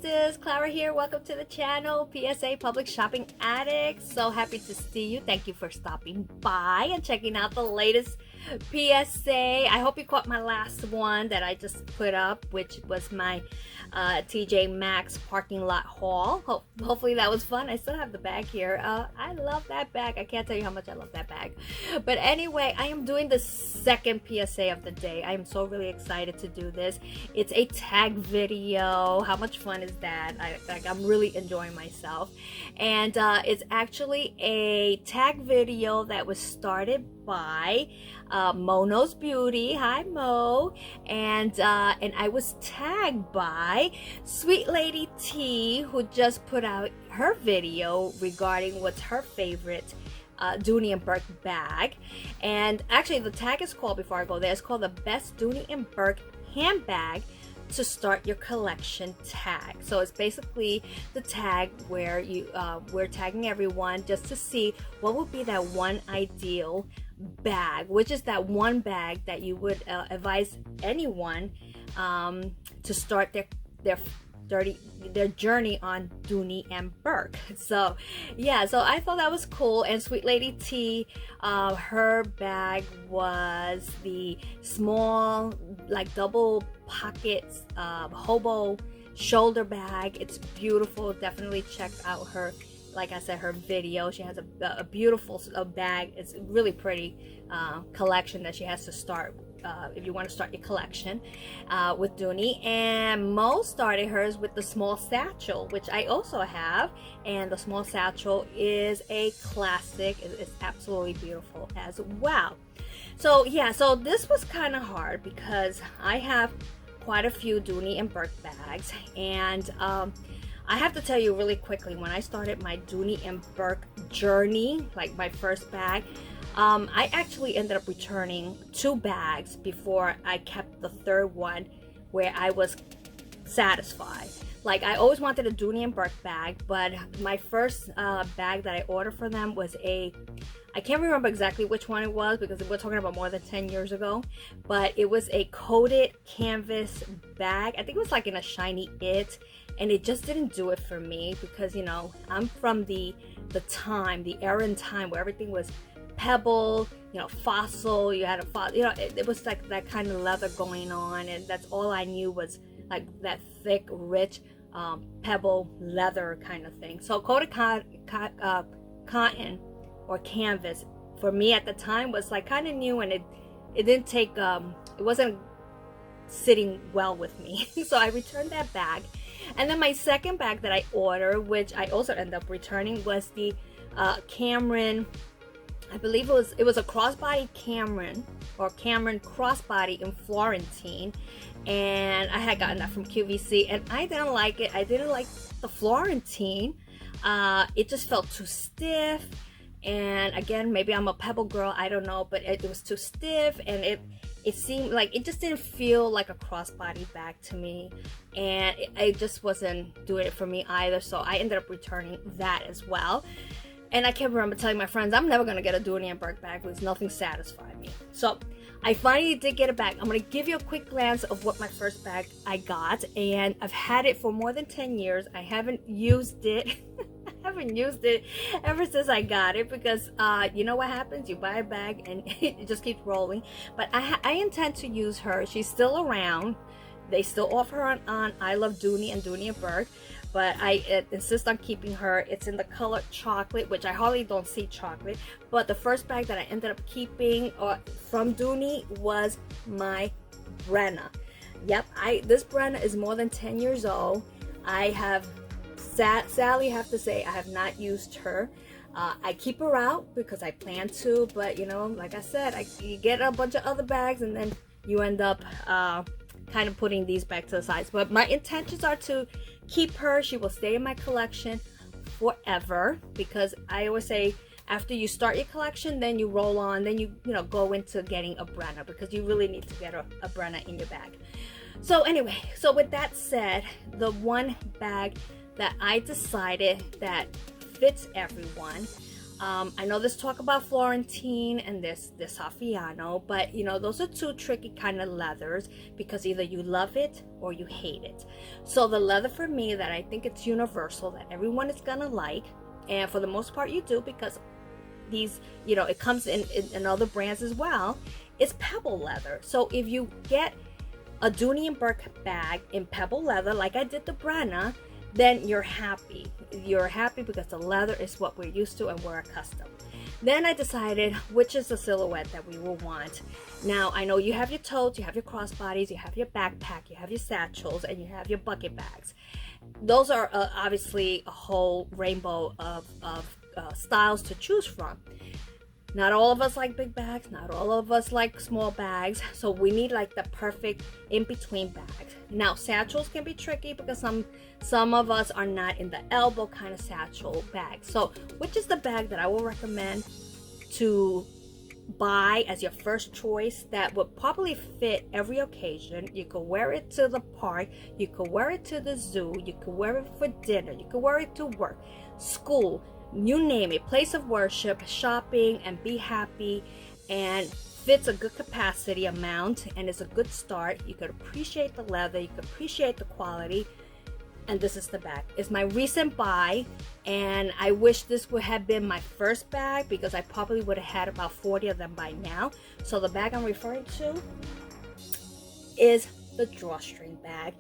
Addictinistas, Clara here. Welcome to the channel, PSA Public Shopping Addicts. So happy to see you. Thank you for stopping by and checking out the latest PSA. I hope you caught my last one that I just put up, which was my TJ Maxx parking lot haul. Hopefully that was fun. I still have the bag here. I love that bag. I can't tell you how much I love that bag. But anyway, I am doing the second PSA of the day. I am so really excited to do this. It's a tag video. How much fun is that? I'm really enjoying myself. And it's actually a tag video that was started by Mono's Beauty. Hi Mo. And I was tagged by Sweet Lady T, who just put out her video regarding what's her favorite Dooney and Bourke bag. And actually the tag is called, before I go there, it's called the best Dooney and Bourke handbag to start your collection tag. So it's basically the tag where you we're tagging everyone just to see what would be that one ideal bag, which is that one bag that you would advise anyone to start their journey on Dooney and Bourke. So yeah, so I thought that was cool. And Sweet Lady T, her bag was the small, like double pockets hobo shoulder bag. It's beautiful. Definitely check out her, like I said, her video. She has a beautiful bag. It's really pretty collection that she has to start if you want to start your collection with Dooney. And Mo started hers with the small satchel, which I also have, and the small satchel is a classic. It's absolutely beautiful as well. So yeah, so this was kind of hard because I have quite a few Dooney and Bourke bags, and I have to tell you really quickly, when I started my Dooney and Bourke journey, like my first bag, I actually ended up returning 2 bags before I kept the third one where I was satisfied. Like, I always wanted a Dooney and Bourke bag, but my first bag that I ordered for them was I can't remember exactly which one it was because we're talking about more than 10 years ago, but it was a coated canvas bag. I think it was like in a shiny it, and it just didn't do it for me because, you know, I'm from the era in time where everything was pebble, you know, fossil. You had you know, it was like that kind of leather going on, and that's all I knew was like that thick, rich pebble leather kind of thing. So coated cotton or canvas for me at the time was like kind of new, and it didn't take it wasn't sitting well with me. So I returned that bag. And then my second bag that I ordered, which I also ended up returning, was the Cameron, I believe it was a crossbody Cameron crossbody in Florentine, and I had gotten that from QVC, and I didn't like it. I didn't like the Florentine. It just felt too stiff, and again, maybe I'm a pebble girl, I don't know, but it was too stiff, and it seemed like it just didn't feel like a crossbody bag to me, and it just wasn't doing it for me either. So I ended up returning that as well. And I can't remember telling my friends I'm never gonna get a Dooney and Bourke bag because nothing satisfied me. So I finally did get a bag. I'm gonna give you a quick glance of what my first bag I got, and I've had it for more than 10 years. I haven't used it. I haven't used it ever since I got it because you know what happens? You buy a bag and it just keeps rolling. But I intend to use her. She's still around. They still offer her on I Love Dooney and Dooney and Bourke, but I insist on keeping her. It's in the color chocolate, which I hardly don't see chocolate. But the first bag that I ended up keeping from Dooney was my Brenna. Yep, this Brenna is more than 10 years old. I have sadly have to say I have not used her. I keep her out because I plan to, but you know, like I said, you get a bunch of other bags and then you end up kind of putting these back to the sides. But my intentions are to keep her. She will stay in my collection forever because I always say after you start your collection, then you roll on, then you know, go into getting a Brenna because you really need to get a Brenna in your bag. So anyway, so with that said, the one bag that I decided that fits everyone I know there's talk about Florentine and this Saffiano, but you know, those are two tricky kind of leathers because either you love it or you hate it. So the leather for me that I think it's universal, that everyone is gonna like, and for the most part you do, because these, you know, it comes in other brands as well, is pebble leather. So if you get a Dooney and Bourke bag in pebble leather like I did the Brenna, then you're happy. You're happy because the leather is what we're used to and we're accustomed. Then I decided which is the silhouette that we will want. Now I know you have your totes, you have your crossbodies, you have your backpack, you have your satchels, and you have your bucket bags. Those are obviously a whole rainbow of styles to choose from. Not all of us like big bags, not all of us like small bags, so we need like the perfect in-between bags. Now satchels can be tricky because some of us are not in the elbow kind of satchel bag. So which is the bag that I will recommend to buy as your first choice that would probably fit every occasion? You could wear it to the park, you could wear it to the zoo, you could wear it for dinner, you could wear it to work, school, you name it, place of worship, shopping, and be happy, and fits a good capacity amount and is a good start. You could appreciate the leather, you could appreciate the quality, and this is the bag. It's my recent buy, and I wish this would have been my first bag because I probably would have had about 40 of them by now. So the bag I'm referring to is the drawstring bag.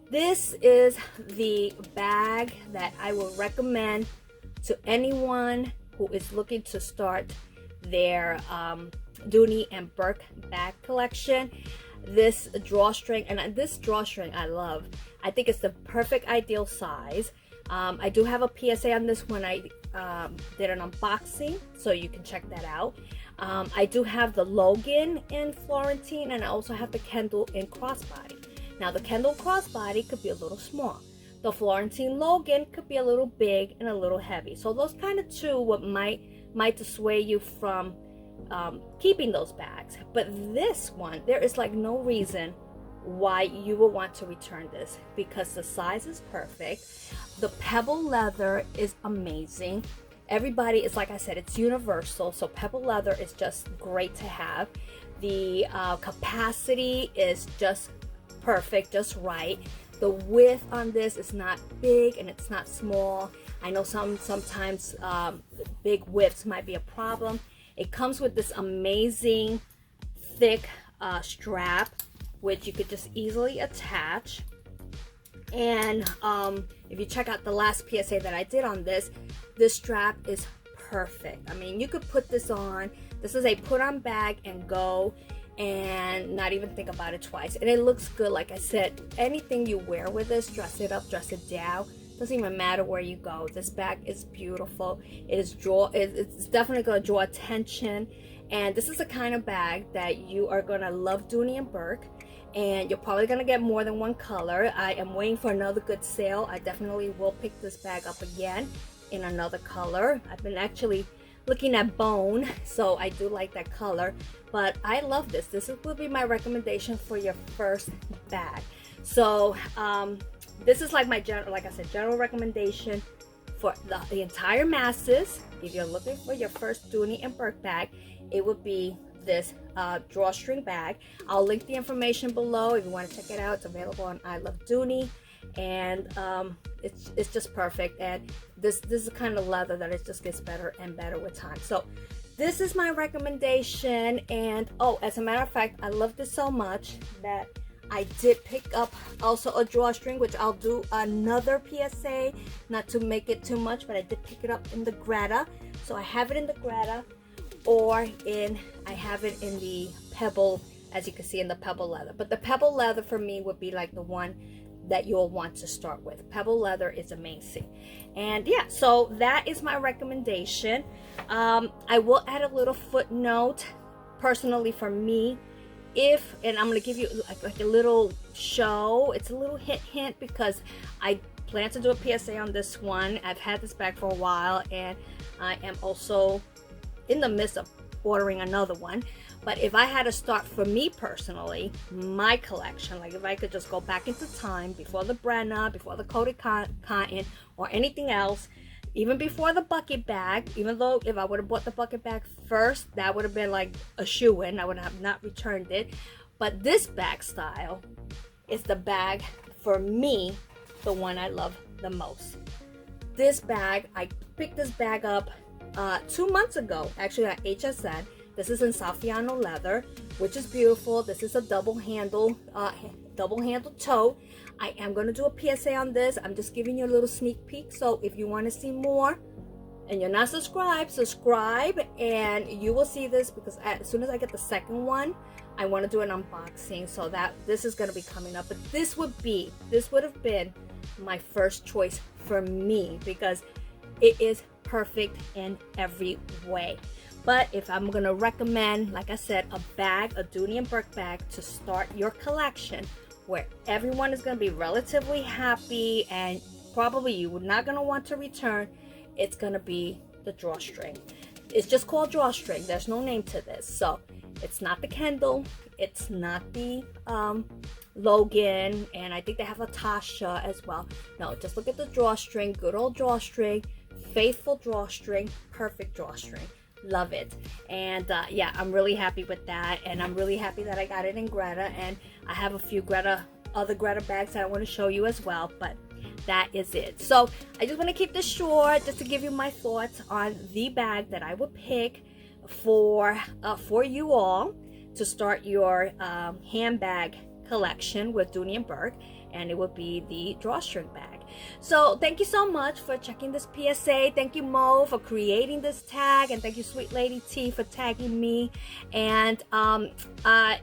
This is the bag that I would recommend to anyone who is looking to start their Dooney and Bourke bag collection. This drawstring, and this drawstring I love. I think it's the perfect ideal size. I do have a PSA on this when I did an unboxing, so you can check that out. I do have the Logan in Florentine, and I also have the Kendall in crossbody. Now the Kendall crossbody could be a little small. The Florentine Logan could be a little big and a little heavy. So those kind of two what might dissuade you from keeping those bags. But this one, there is like no reason why you will want to return this because the size is perfect. The pebble leather is amazing. Everybody is, like I said, it's universal. So pebble leather is just great to have. The capacity is just perfect, just right. The width on this is not big and it's not small. I know sometimes big widths might be a problem. It comes with this amazing thick strap, which you could just easily attach. And if you check out the last PSA that I did on this strap is perfect. I mean, you could put this on. This is a put on bag and go, and not even think about it twice, and it looks good. Like I said, anything you wear with this, dress it up, dress it down, doesn't even matter where you go. This bag is beautiful. It's definitely going to draw attention, and this is the kind of bag that you are going to love Dooney and Bourke, and you're probably going to get more than one color. I am waiting for another good sale. I definitely will pick this bag up again in another color. I've been actually looking at bone, so I do like that color, but I love this. This will be my recommendation for your first bag. So this is like my general recommendation for the entire masses. If you're looking for your first Dooney and Bourke bag, it would be this drawstring bag. I'll link the information below if you want to check it out. It's available on I Love Dooney, and it's just perfect. And this is the kind of leather that it just gets better and better with time. So this is my recommendation. And oh, as a matter of fact, I love this so much that I did pick up also a drawstring, which I'll do another PSA, not to make it too much, but I did pick it up in the Greta. So I have it in the Greta, or I have it in the pebble, as you can see, in the pebble leather. But the pebble leather for me would be like the one that you'll want to start with. Pebble leather is amazing. And yeah, so that is my recommendation. I will add a little footnote personally for me, and I'm going to give you like a little show. It's a little hint because I plan to do a PSA on this one. I've had this bag for a while, and I am also in the midst of ordering another one. But if I had to start for me personally, my collection, like if I could just go back into time before the Brenna, before the coated cotton or anything else, even before the bucket bag, even though if I would have bought the bucket bag first, that would have been like a shoo-in. I would have not returned it. But this bag style is the bag, for me, the one I love the most. This bag, I picked this bag up 2 months ago, actually at HSN. This is in Saffiano leather, which is beautiful. This is a double handle tote. I am going to do a PSA on this. I'm just giving you a little sneak peek. So if you want to see more and you're not subscribed, subscribe, and you will see this, because as soon as I get the second one, I want to do an unboxing. So that this is going to be coming up. But this would have been my first choice for me, because it is perfect in every way. But if I'm going to recommend, like I said, a bag, a Dooney and Bourke bag to start your collection, where everyone is going to be relatively happy and probably you are not going to want to return, it's going to be the drawstring. It's just called drawstring. There's no name to this. So it's not the Kendall, it's not the Logan, and I think they have a Tasha as well. No, just look at the drawstring. Good old drawstring, faithful drawstring, perfect drawstring. Love it. And yeah, I'm really happy with that, and I'm really happy that I got it in Greta, and I have a few other Greta bags that I want to show you as well, but that is it. So I just want to keep this short, just to give you my thoughts on the bag that I would pick for you all to start your handbag collection with Dooney and Bourke, and it would be the drawstring bag. So thank you so much for checking this PSA. Thank you, Mo, for creating this tag, and thank you, Sweet Lady T, for tagging me. And I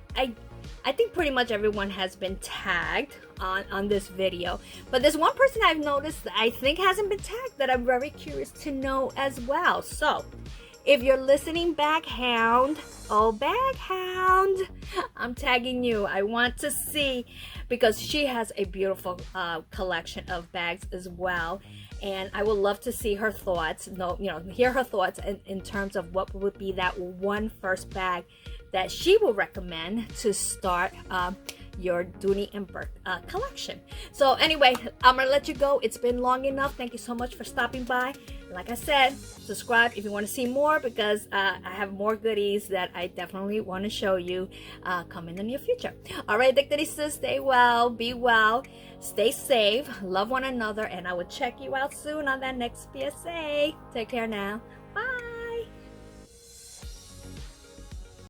think pretty much everyone has been tagged on this video, but there's one person I've noticed that I think hasn't been tagged that I'm very curious to know as well. So if you're listening, Bag Hound, oh Bag Hound, I'm tagging you. I want to see, because she has a beautiful collection of bags as well, and I would love to see her thoughts. Hear her thoughts in terms of what would be that one first bag that she will recommend to start your Dooney and Bourke collection. So anyway, I'm gonna let you go. It's been long enough. Thank you so much for stopping by. Like I said, subscribe if you want to see more, because I have more goodies that I definitely want to show you come in the near future. All right, Addictinistas, stay well, be well, stay safe, love one another, and I will check you out soon on that next PSA. Take care now.